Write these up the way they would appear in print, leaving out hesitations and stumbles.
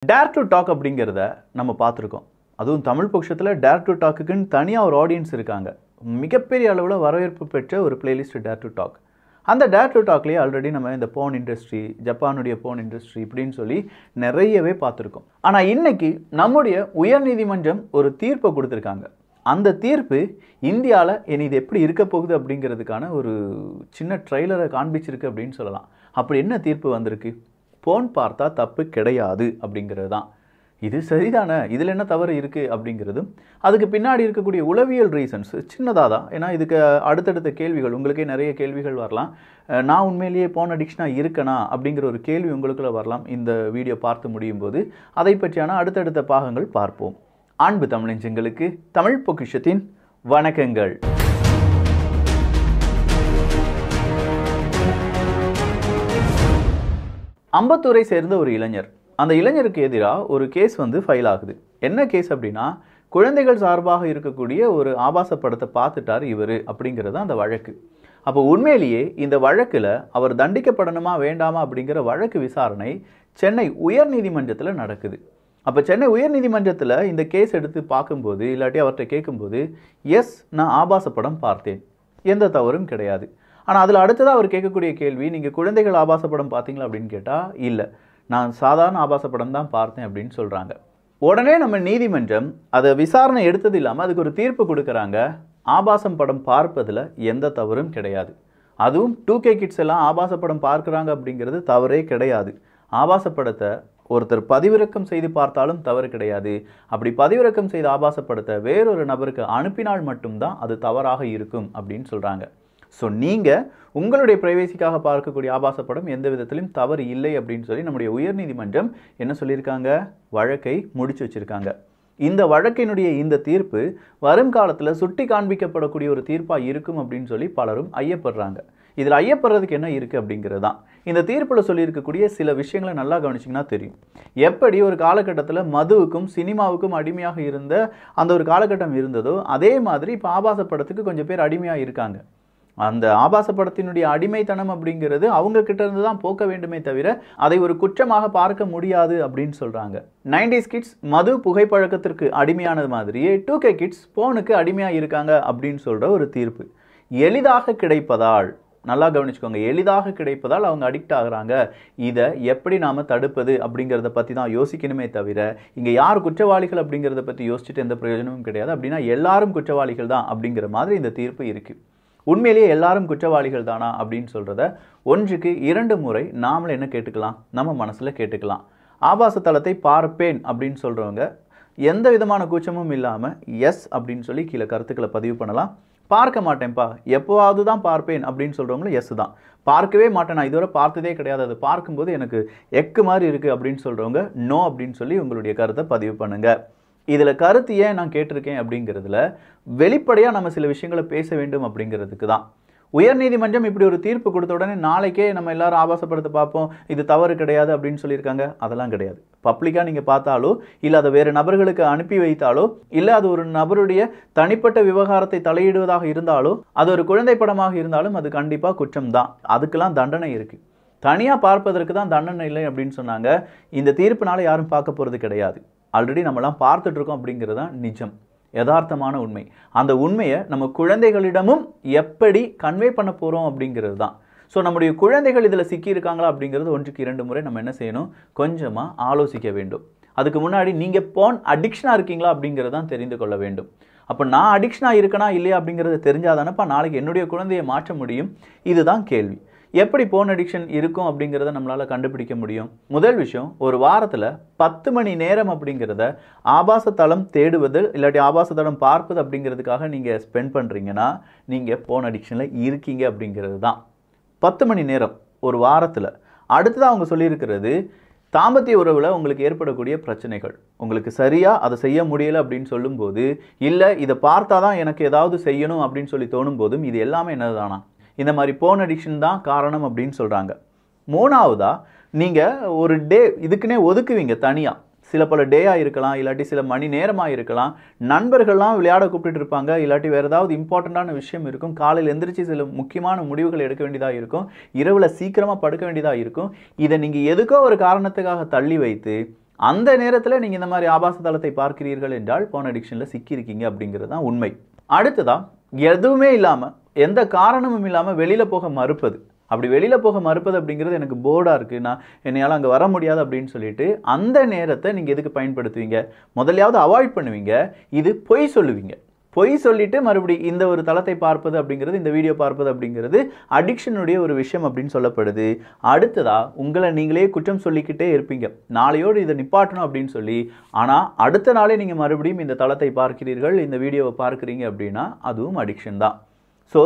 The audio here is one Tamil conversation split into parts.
டேர் டு டாக் அப்படிங்கிறத நம்ம பார்த்துருக்கோம். அதுவும் தமிழ் பட்சத்தில் டேர் டு டாக்குக்குன்னு தனியாக ஒரு ஆடியன்ஸ் இருக்காங்க. மிகப்பெரிய அளவில் வரவேற்பு பெற்ற ஒரு பிளேலிஸ்ட் டேர் டு டாக். அந்த டேர் டு டாக்லேயே ஆல்ரெடி நம்ம இந்த போன் இண்டஸ்ட்ரி, ஜப்பானுடைய போன் இண்டஸ்ட்ரி இப்படின்னு சொல்லி நிறையவே பார்த்துருக்கோம். ஆனால் இன்னைக்கு நம்முடைய உயர்நீதிமன்றம் ஒரு தீர்ப்பை கொடுத்துருக்காங்க. அந்த தீர்ப்பு இந்தியாவில் இனி இது எப்படி இருக்க போகுது அப்படிங்கிறதுக்கான ஒரு சின்ன ட்ரெய்லரை காண்பிச்சிருக்கு அப்படின்னு சொல்லலாம். அப்படி என்ன தீர்ப்பு வந்திருக்கு? போன் பார்த்தா தப்பு கிடையாது அப்படிங்கிறது தான். இது சரிதானே, இதில் என்ன தவறு இருக்குது அப்படிங்கிறதும் அதுக்கு பின்னாடி இருக்கக்கூடிய உளவியல் ரீசன்ஸ் சின்னதாக தான். ஏன்னா இதுக்கு அடுத்தடுத்த கேள்விகள் உங்களுக்கே நிறைய கேள்விகள் வரலாம். நான் உண்மையிலேயே போன் அடிக்ஷனாக இருக்கனா அப்படிங்கிற ஒரு கேள்வி உங்களுக்குள்ள வரலாம். இந்த வீடியோ பார்த்து முடியும் போது அதை பற்றியான அடுத்தடுத்த பாகங்கள் பார்ப்போம். அன்பு தமிழஞ்சங்களுக்கு தமிழ் பொக்கிஷத்தின் வணக்கங்கள். அம்பத்தூரை சேர்ந்த ஒரு இளைஞர், அந்த இளைஞருக்கு எதிராக ஒரு கேஸ் ஃபைல் ஆகுது. என்ன கேஸ் அப்படின்னா, குழந்தைகள் சார்பாக இருக்கக்கூடிய ஒரு ஆபாச படத்தை பார்த்துட்டார் இவர் அப்படிங்கிறது அந்த வழக்கு. அப்போ உண்மையிலேயே இந்த வழக்கில் அவர் தண்டிக்கப்படணுமா வேண்டாமா அப்படிங்கிற வழக்கு விசாரணை சென்னை உயர்நீதிமன்றத்தில் நடக்குது. அப்போ சென்னை உயர்நீதிமன்றத்தில் இந்த கேஸ் எடுத்து பார்க்கும்போது, இல்லாட்டி அவர்கிட்ட கேட்கும்போது, எஸ் நான் ஆபாச படம் பார்த்தேன், எந்த தவறும் கிடையாது. ஆனால் அதில் அடுத்ததாக அவர் கேட்கக்கூடிய கேள்வி, நீங்கள் குழந்தைகள் ஆபாச படம் பார்த்தீங்களா அப்படின்னு கேட்டால், இல்லை நான் சாதாரண ஆபாச படம் தான் பார்த்தேன் அப்படின்னு சொல்கிறாங்க. உடனே நம்ம நீதிமன்றம் அதை விசாரணை எடுத்தது இல்லாமல் அதுக்கு ஒரு தீர்ப்பு கொடுக்குறாங்க. ஆபாசம் படம் பார்ப்பதில் எந்த தவறும் கிடையாது. அதுவும் 2K கிட்ஸ் எல்லாம் ஆபாச படம் பார்க்குறாங்க அப்படிங்கிறது தவறே கிடையாது. ஆபாச படத்தை ஒருத்தர் பதிவிறக்கம் செய்து பார்த்தாலும் தவறு கிடையாது. அப்படி பதிவிறக்கம் செய்த ஆபாச படத்தை வேறொரு நபருக்கு அனுப்பினால் மட்டும்தான் அது தவறாக இருக்கும் அப்படின்னு சொல்கிறாங்க. ஸோ நீங்கள் உங்களுடைய பிரைவேசிக்காக பார்க்கக்கூடிய ஆபாச படம் எந்த விதத்திலும் தவறு இல்லை அப்படின்னு சொல்லி நம்முடைய உயர்நீதிமன்றம் என்ன சொல்லியிருக்காங்க, வழக்கை முடிச்சு வச்சுருக்காங்க. இந்த வழக்கினுடைய இந்த தீர்ப்பு வரும் காலத்தில் சுட்டி காண்பிக்கப்படக்கூடிய ஒரு தீர்ப்பாக இருக்கும் அப்படின்னு சொல்லி பலரும் ஐயப்படுறாங்க. இதில் ஐயப்படுறதுக்கு என்ன இருக்குது அப்படிங்கிறது தான் இந்த தீர்ப்பில் சொல்லியிருக்கக்கூடிய சில விஷயங்களை நல்லா கவனிச்சிங்கன்னா தெரியும். எப்படி ஒரு காலகட்டத்தில் மதுவுக்கும் சினிமாவுக்கும் அடிமையாக இருந்த அந்த ஒரு காலகட்டம் இருந்ததோ, அதே மாதிரி இப்போ ஆபாச படத்துக்கு கொஞ்சம் பேர் அடிமையாக இருக்காங்க. அந்த ஆபாச படத்தினுடைய அடிமைத்தனம் அப்படிங்கிறது அவங்க கிட்ட இருந்து தான் போக்க வேண்டுமே தவிர அதை ஒரு குற்றமாக பார்க்க முடியாது அப்படின்னு சொல்றாங்க. 90s கிட்ஸ் மது புகைப்பழக்கத்திற்கு அடிமையானது மாதிரியே 2K கிட்ஸ் போனுக்கு அடிமையாக இருக்காங்க அப்படின்னு சொல்ற ஒரு தீர்ப்பு. எளிதாக கிடைப்பதால், நல்லா கவனிச்சுக்கோங்க, எளிதாக கிடைப்பதால் அவங்க அடிக்ட் ஆகுறாங்க. இதை எப்படி நாம தடுப்பது அப்படிங்கிறத பற்றி தான் யோசிக்கணுமே தவிர இங்கே யார் குற்றவாளிகள் அப்படிங்கிறத பற்றி யோசிச்சுட்டு எந்த பிரயோஜனமும் கிடையாது. அப்படின்னா எல்லாரும் குற்றவாளிகள் தான் அப்படிங்கிற மாதிரி இந்த தீர்ப்பு இருக்கு. உண்மையிலேயே எல்லாரும் குற்றவாளிகள் தானா அப்படின்னு சொல்கிறத ஒன்றுக்கு 2 முறை நாமளே என்ன கேட்டுக்கலாம், நம்ம மனசில் கேட்டுக்கலாம். ஆபாச தளத்தை பார்ப்பேன் அப்படின்னு சொல்கிறவங்க எந்த விதமான கூச்சமும் இல்லாமல் எஸ் அப்படின்னு சொல்லி கீழே கருத்துக்களை பதிவு பண்ணலாம். பார்க்க மாட்டேன்ப்பா, எப்போவாவது தான் பார்ப்பேன் அப்படின்னு சொல்கிறவங்களும் எஸ் தான். பார்க்கவே மாட்டேன், நான் இதுவரை பார்த்ததே கிடையாது, அது பார்க்கும்போது எனக்கு எக்கு மாதிரி இருக்குது அப்படின்னு சொல்கிறவங்க நோ அப்படின்னு சொல்லி உங்களுடைய கருத்தை பதிவு பண்ணுங்கள். இதில் கருத்து ஏன் நான் கேட்டிருக்கேன் அப்படிங்கிறதுல வெளிப்படையாக நம்ம சில விஷயங்களை பேச வேண்டும் அப்படிங்கிறதுக்கு தான். உயர்நீதிமன்றம் இப்படி ஒரு தீர்ப்பு கொடுத்த உடனே நாளைக்கே நம்ம எல்லாரும் ஆபாசப்படுத்த பார்ப்போம், இது தவறு கிடையாது அப்படின்னு சொல்லியிருக்காங்க. அதெல்லாம் கிடையாது. பப்ளிக்காக நீங்கள் பார்த்தாலோ, இல்லை அதை வேறு நபர்களுக்கு அனுப்பி வைத்தாலோ, இல்லை அது ஒரு நபருடைய தனிப்பட்ட விவகாரத்தை தலையிடுவதாக இருந்தாலோ, அது ஒரு குழந்தை படமாக இருந்தாலும் அது கண்டிப்பாக குற்றம் தான். அதுக்கெல்லாம் தண்டனை இருக்குது. தனியாக பார்ப்பதற்கு தான் தண்டனை இல்லை அப்படின்னு சொன்னாங்க. இந்த தீர்ப்புனால யாரும் பார்க்க போகிறது கிடையாது. ஆல்ரெடி நம்மலாம் பார்த்துட்டு இருக்கோம் அப்படிங்கிறது தான் நிஜம், யதார்த்தமான உண்மை. அந்த உண்மையை நம்ம குழந்தைகளிடமும் எப்படி கன்வே பண்ண போகிறோம் அப்படிங்கிறது தான். ஸோ நம்முடைய குழந்தைகள் இதில் சிக்கியிருக்காங்களா அப்படிங்கிறது ஒன்றுக்கு 2 முறை நம்ம என்ன செய்யணும், கொஞ்சமாக ஆலோசிக்க வேண்டும். அதுக்கு முன்னாடி நீங்கள் போன் அடிக்ஷனாக இருக்கீங்களா அப்படிங்கிறது தான் தெரிந்து கொள்ள வேண்டும். அப்போ நான் அடிக்ஷனாக இருக்கனா இல்லையா அப்படிங்கிறத தெரிஞ்சாதானப்பா நாளைக்கு என்னுடைய குழந்தையை மாற்ற முடியும். இதுதான் கேள்வி. எப்படி போன் அடிக்ஷன் இருக்கும் அப்படிங்கிறத நம்மளால் கண்டுபிடிக்க முடியும்? முதல் விஷயம், ஒரு வாரத்தில் 10 மணி நேரம் அப்படிங்கிறத ஆபாச தளம் தேடுவது இல்லாட்டி ஆபாச தளம் பார்ப்பது அப்படிங்கிறதுக்காக நீங்கள் ஸ்பெண்ட் பண்ணுறீங்கன்னா நீங்கள் போன் அடிக்ஷனில் இருக்கீங்க அப்படிங்கிறது தான். 10 மணி நேரம் ஒரு வாரத்தில். அடுத்ததாக அவங்க சொல்லியிருக்கிறது, தாம்பத்திய உறவில் உங்களுக்கு ஏற்படக்கூடிய பிரச்சனைகள், உங்களுக்கு சரியாக அதை செய்ய முடியலை அப்படின்னு சொல்லும்போது, இல்லை இதை பார்த்தா தான் எனக்கு ஏதாவது செய்யணும் அப்படின்னு சொல்லி தோணும் போதும் இது எல்லாமே என்னதானா, இந்த மாதிரி போன் அடிக்ஷன் தான் காரணம் அப்படின்னு சொல்கிறாங்க. 3ஆவதா, நீங்கள் ஒரு டே இதுக்குன்னே ஒதுக்குவீங்க தனியாக. சில பல டேயாக இருக்கலாம், இல்லாட்டி சில மணி நேரமாக இருக்கலாம். நண்பர்கள்லாம் விளையாட கூப்பிட்டு இருப்பாங்க, இல்லாட்டி வேறு ஏதாவது இம்பார்ட்டண்ட்டான விஷயம் இருக்கும். காலையில் எந்திரிச்சு சில முக்கியமான முடிவுகள் எடுக்க வேண்டியதாக இருக்கும். இரவில் சீக்கிரமாக படுக்க வேண்டியதாக இருக்கும். இதை நீங்கள் எதுக்கோ ஒரு காரணத்துக்காக தள்ளி வைத்து அந்த நேரத்தில் நீங்கள் இந்த மாதிரி ஆபாச தளத்தை பார்க்கிறீர்கள் என்றால் போன் அடிக்ஷனில் சிக்கியிருக்கீங்க அப்படிங்கிறது தான் உண்மை. அடுத்ததான், எதுவுமே இல்லாமல் எந்த காரணமும் இல்லாமல் வெளியில் போக மறுப்பது. அப்படி வெளியில் போக மறுப்பது அப்படிங்கிறது எனக்கு போர்டாக இருக்குது, நான் என்னையால் அங்கே வர முடியாது அப்படின்னு சொல்லிட்டு அந்த நேரத்தை நீங்கள் எதுக்கு பயன்படுத்துவீங்க? முதலையாவது அவாய்ட் பண்ணுவீங்க, இது பொய் சொல்லுவீங்க. பொய் சொல்லிட்டு மறுபடியும் இந்த ஒரு தளத்தை பார்ப்பது அப்படிங்கிறது, இந்த வீடியோ பார்ப்பது அப்படிங்கிறது அடிக்ஷனுடைய ஒரு விஷயம் அப்படின்னு சொல்லப்படுது. அடுத்ததா, உங்களை நீங்களே குற்றம் சொல்லிக்கிட்டே இருப்பீங்க, நாளையோடு இதை நிப்பாட்டணும் அப்படின்னு சொல்லி. ஆனால் அடுத்த நாளே நீங்கள் மறுபடியும் இந்த தளத்தை பார்க்கிறீர்கள், இந்த வீடியோவை பார்க்குறீங்க அப்படின்னா அதுவும் அடிக்ஷன் தான். ஸோ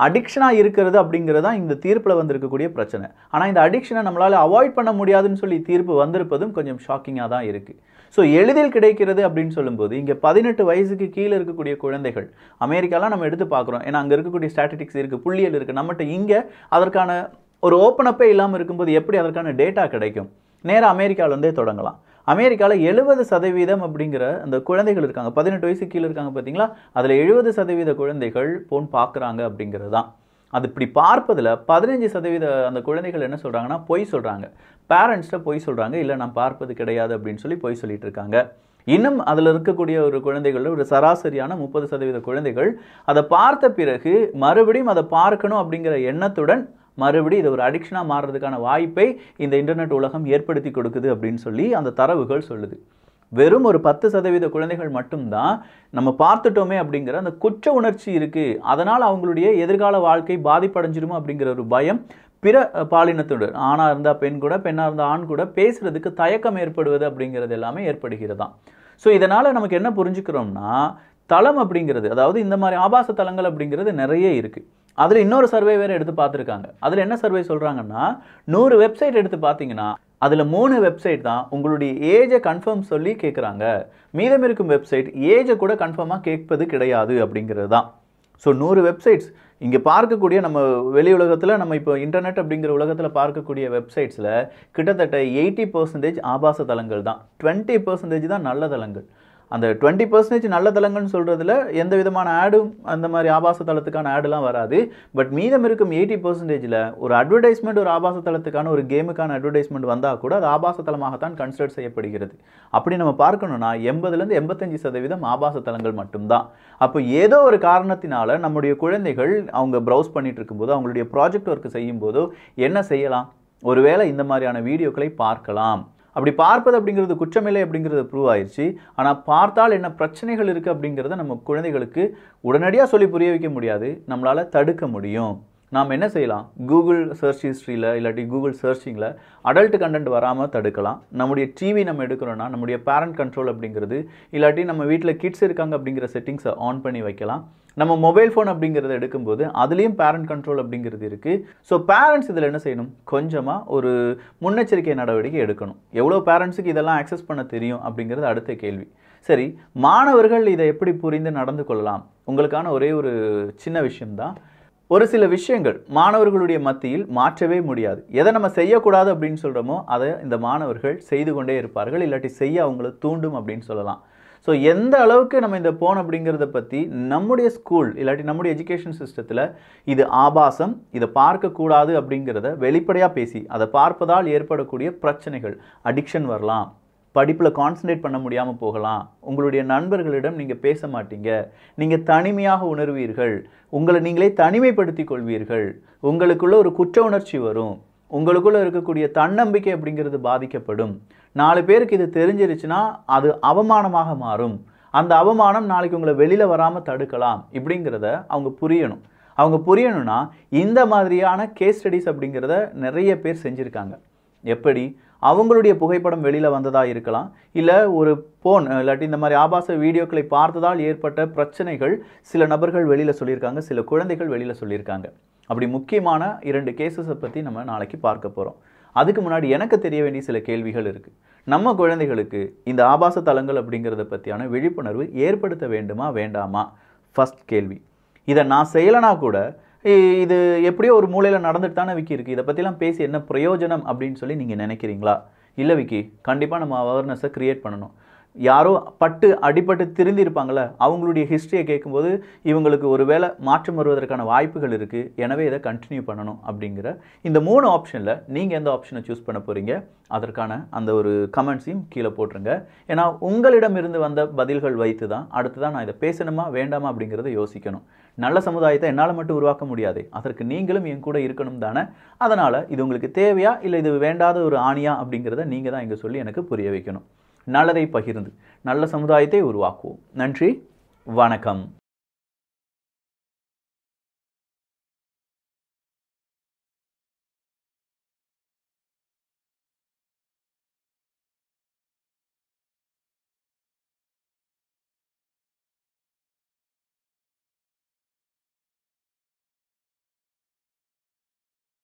அடிக்ஷனாக இருக்கிறது அப்படிங்கிறது தான் இந்த தீர்ப்பில் வந்திருக்கக்கூடிய பிரச்சனை. ஆனால் இந்த அடிக்ஷனை நம்மளால் அவாய்ட் பண்ண முடியாதுன்னு சொல்லி தீர்ப்பு வந்திருப்பதும் கொஞ்சம் ஷாக்கிங்காக தான் இருக்குது. ஸோ எளிதில் கிடைக்கிறது அப்படின்னு சொல்லும்போது, இங்கே 18 வயசுக்கு கீழே இருக்கக்கூடிய குழந்தைகள், அமெரிக்காலாம் நம்ம எடுத்து பார்க்குறோம், ஏன்னா அங்கே இருக்கக்கூடிய ஸ்டாட்டிஸ்டிக்ஸ் இருக்குது, புள்ளியல் இருக்குது. நம்மகிட்ட இங்கே அதற்கான ஒரு ஓப்பனப்பே இல்லாமல் இருக்கும்போது எப்படி அதற்கான டேட்டா கிடைக்கும்? நேராக அமெரிக்காவிலேருந்தே தொடங்கலாம். அமெரிக்காவில் 70% அப்படிங்கிற அந்த குழந்தைகள் இருக்காங்க, 18 வயசுக்கு கீழே இருக்காங்க பார்த்தீங்களா, அதில் 70% குழந்தைகள் ஃபோன் பார்க்குறாங்க அப்படிங்கிறது தான். அது இப்படி பார்ப்பதில் 15% அந்த குழந்தைகள் என்ன சொல்கிறாங்கன்னா பொய் சொல்கிறாங்க, பேரண்ட்ஸ்கிட்ட பொய் சொல்கிறாங்க, இல்லை நான் பார்ப்பது கிடையாது அப்படின்னு சொல்லி பொய் சொல்லிட்டு இருக்காங்க. இன்னும் அதில் இருக்கக்கூடிய ஒரு குழந்தைகளில் ஒரு சராசரியான 30% குழந்தைகள் அதை பார்த்த பிறகு மறுபடியும் அதை பார்க்கணும் அப்படிங்கிற எண்ணத்துடன் மறுபடியும் இது ஒரு அடிக்ஷனாக மாறுறதுக்கான வாய்ப்பை இந்த இன்டர்நெட் உலகம் ஏற்படுத்தி கொடுக்குது அப்படின்னு சொல்லி அந்த தரவுகள் சொல்லுது. வெறும் ஒரு 10% குழந்தைகள் மட்டும்தான் நம்ம பார்த்துட்டோமே அப்படிங்கிற அந்த குற்ற உணர்ச்சி இருக்குது, அதனால் அவங்களுடைய எதிர்கால வாழ்க்கை பாதிப்படைஞ்சிருமோ அப்படிங்கிற ஒரு பயம் பிற பாலினத்துடன், ஆணாக இருந்தால் பெண் கூட, பெண்ணாக இருந்தால் ஆண் கூட பேசுறதுக்கு தயக்கம் ஏற்படுவது அப்படிங்கிறது எல்லாமே ஏற்படுகிறதாம். ஸோ இதனால் நமக்கு என்ன புரிஞ்சுக்கிறோம்னா, தளம் அப்படிங்கிறது, அதாவது இந்த மாதிரி ஆபாச தளங்கள் அப்படிங்கிறது நிறைய இருக்குது. அதில் இன்னொரு சர்வே வேறு எடுத்து பார்த்துருக்காங்க. அதில் என்ன சர்வே சொல்கிறாங்கன்னா, 100 வெப்சைட் எடுத்து பார்த்தீங்கன்னா அதில் 3 வெப்சைட் தான் உங்களுடைய ஏஜை கன்ஃபார்ம் சொல்லி கேட்குறாங்க. மீதம் இருக்கும் வெப்சைட் ஏஜை கூட கன்ஃபார்மாக கேட்பது கிடையாது அப்படிங்கிறது தான். ஸோ 100 வெப்சைட்ஸ் இங்கே பார்க்கக்கூடிய நம்ம வெளி உலகத்தில், நம்ம இப்போ இன்டர்நெட் அப்படிங்கிற உலகத்தில் பார்க்கக்கூடிய வெப்சைட்ஸில் கிட்டத்தட்ட 80% ஆபாச தளங்கள் தான், 20% தான் நல்ல தளங்கள். அந்த 20% நல்ல தளங்கள்னு சொல்கிறதுல எந்த விதமான ஆடும் அந்த மாதிரி ஆபாச தளத்துக்கான ஆடுலாம் வராது. பட் மீதம் இருக்கும் 80%ல் ஒரு அட்வர்டைஸ்மெண்ட், ஒரு ஆபாச தளத்துக்கான ஒரு கேமுக்கான அட்வர்டைஸ்மெண்ட் வந்தால் கூட அது ஆபாச தளமாகத்தான் கன்சிடர் செய்யப்படுகிறது. அப்படி நம்ம பார்க்கணுன்னா 80லேருந்து 85% ஆபாச தளங்கள் மட்டும்தான். அப்போ ஏதோ ஒரு காரணத்தினால நம்முடைய குழந்தைகள் அவங்க ப்ரௌஸ் பண்ணிட்டு இருக்கும்போது, அவங்களுடைய ப்ராஜெக்ட் ஒர்க் செய்யும்போதோ என்ன செய்யலாம்? ஒருவேளை இந்த மாதிரியான வீடியோக்களை பார்க்கலாம். அப்படி பார்ப்பது அப்படிங்கிறது குற்றமில்லை அப்படிங்கிறது ப்ரூவ் ஆயிடுச்சு. ஆனால் பார்த்தால் என்ன பிரச்சனைகள் இருக்குது அப்படிங்கிறத நம்ம குழந்தைகளுக்கு உடனடியாக சொல்லி புரிய வைக்க முடியாது, நம்மளால் தடுக்க முடியும். நாம் என்ன செய்யலாம்? கூகுள் சர்ச் ஹிஸ்ட்ரியில் இல்லாட்டி கூகுள் சர்ச்சிங்கில் அடல்ட் கண்டென்ட் வராமல் தடுக்கலாம். நம்முடைய டிவி நம்ம எடுக்கிறோன்னா நம்முடைய பேரண்ட் கண்ட்ரோல் அப்படிங்கிறது, இல்லாட்டி நம்ம வீட்டில் கிட்ஸ் இருக்காங்க அப்படிங்கிற செட்டிங்ஸை ஆன் பண்ணி வைக்கலாம். நம்ம மொபைல் ஃபோன் அப்படிங்கிறத எடுக்கும்போது அதுலேயும் பேரண்ட் கண்ட்ரோல் அப்படிங்கிறது இருக்குது. ஸோ பேரண்ட்ஸ் இதில் என்ன செய்யணும்? கொஞ்சமாக ஒரு முன்னெச்சரிக்கை நடவடிக்கை எடுக்கணும். எவ்வளோ பேரண்ட்ஸுக்கு இதெல்லாம் ஆக்சஸ் பண்ண தெரியும் அப்படிங்கிறது அடுத்த கேள்வி. சரி, மாணவர்கள் இதை எப்படி புரிந்து நடந்து கொள்ளலாம்? உங்களுக்கான ஒரே ஒரு சின்ன விஷயம்தான். ஒரு சில விஷயங்கள் மாணவர்களுடைய மத்தியில் மாற்றவே முடியாது. எதை நம்ம செய்யக்கூடாது அப்படின்னு சொல்கிறோமோ அதை இந்த மாணவர்கள் செய்து கொண்டே இருப்பார்கள், இல்லாட்டி செய்ய அவங்கள தூண்டும் அப்படின்னு சொல்லலாம். ஸோ எந்த அளவுக்கு நம்ம இந்த போன் அப்படிங்கிறத பற்றி நம்முடைய ஸ்கூல் இல்லாட்டி நம்முடைய எஜுகேஷன் சிஸ்டத்தில் இது ஆபாசம், இதை பார்க்கக்கூடாது அப்படிங்கிறத வெளிப்படையாக பேசி, அதை பார்ப்பதால் ஏற்படக்கூடிய பிரச்சனைகள், அடிக்ஷன் வரலாம், படிப்பில் கான்சன்ட்ரேட் பண்ண முடியாமல் போகலாம், உங்களுடைய நண்பர்களிடம் நீங்கள் பேச மாட்டீங்க, நீங்கள் தனிமையாக உணர்வீர்கள், உங்களை நீங்களே தனிமைப்படுத்தி கொள்வீர்கள், உங்களுக்குள்ள ஒரு குற்ற உணர்ச்சி வரும், உங்களுக்குள்ள இருக்கக்கூடிய தன்னம்பிக்கை அப்படிங்கிறது பாதிக்கப்படும், 4 பேருக்கு இது தெரிஞ்சிருச்சுன்னா அது அவமானமாக மாறும், அந்த அவமானம் நாளைக்கு உங்களை வெளியில் வராமல் தடுக்கலாம் இப்படிங்கிறத அவங்க புரியணும். அவங்க புரியணும்னா இந்த மாதிரியான கேஸ் ஸ்டடிஸ் அப்படிங்கிறத நிறைய பேர் செஞ்சுருக்காங்க. எப்படி? அவங்களுடைய புகைப்படம் வெளியில் வந்ததாக இருக்கலாம், இல்லை ஒரு போன் இல்லாட்டி இந்த மாதிரி ஆபாச வீடியோக்களை பார்த்ததால் ஏற்பட்ட பிரச்சனைகள் சில நபர்கள் வெளியில் சொல்லியிருக்காங்க, சில குழந்தைகள் வெளியில் சொல்லியிருக்காங்க. அப்படி முக்கியமான 2 கேசஸை பற்றி நம்ம நாளைக்கு பார்க்க போகிறோம். அதுக்கு முன்னாடி எனக்கு தெரிய வேண்டிய சில கேள்விகள் இருக்குது. நம்ம குழந்தைகளுக்கு இந்த ஆபாச தளங்கள் அப்படிங்கிறத பற்றியான விழிப்புணர்வு ஏற்படுத்த வேண்டுமா வேண்டாமா? ஃபர்ஸ்ட் கேள்வி. இதை நான் செய்யலைனா கூட இது எப்படியோ ஒரு மூலையில் நடந்துட்டு தானே விக்கி இருக்குது, இதை பற்றிலாம் பேசி என்ன பிரயோஜனம் அப்படின்னு சொல்லி நீங்கள் நினைக்கிறீங்களா? இல்லை விக்கி, கண்டிப்பாக நம்ம அவேர்னஸை க்ரியேட் பண்ணணும். யாரோ பட்டு அடிபட்டு திருந்திருப்பாங்கள, அவங்களுடைய ஹிஸ்ட்ரியை கேட்கும்போது இவங்களுக்கு ஒரு வேளை மாற்றம் வருவதற்கான வாய்ப்புகள் இருக்குது, எனவே இதை கண்டினியூ பண்ணணும் அப்படிங்கிற இந்த 3 ஆப்ஷனில் நீங்கள் எந்த ஆப்ஷனை சூஸ் பண்ண போகிறீங்க, அதற்கான அந்த ஒரு கமெண்ட்ஸையும் கீழே போட்டுருங்க. ஏன்னா உங்களிடமிருந்து வந்த பதில்கள் வைத்து தான் அடுத்ததான் நான் இதை பேசணுமா வேண்டாமா அப்படிங்கிறத யோசிக்கணும். நல்ல சமுதாயத்தை என்னால் மட்டும் உருவாக்க முடியாது, அதற்கு நீங்களும் என் கூட இருக்கணும் தானே. அதனால் இது உங்களுக்கு தேவையா இல்லை இது வேண்டாத ஒரு ஆணியா அப்படிங்கிறத நீங்கள் தான் இங்கே சொல்லி எனக்கு புரிய வைக்கணும். நல்லதை பகிர்ந்து நல்ல சமுதாயத்தை உருவாக்குவோம். நன்றி, வணக்கம்.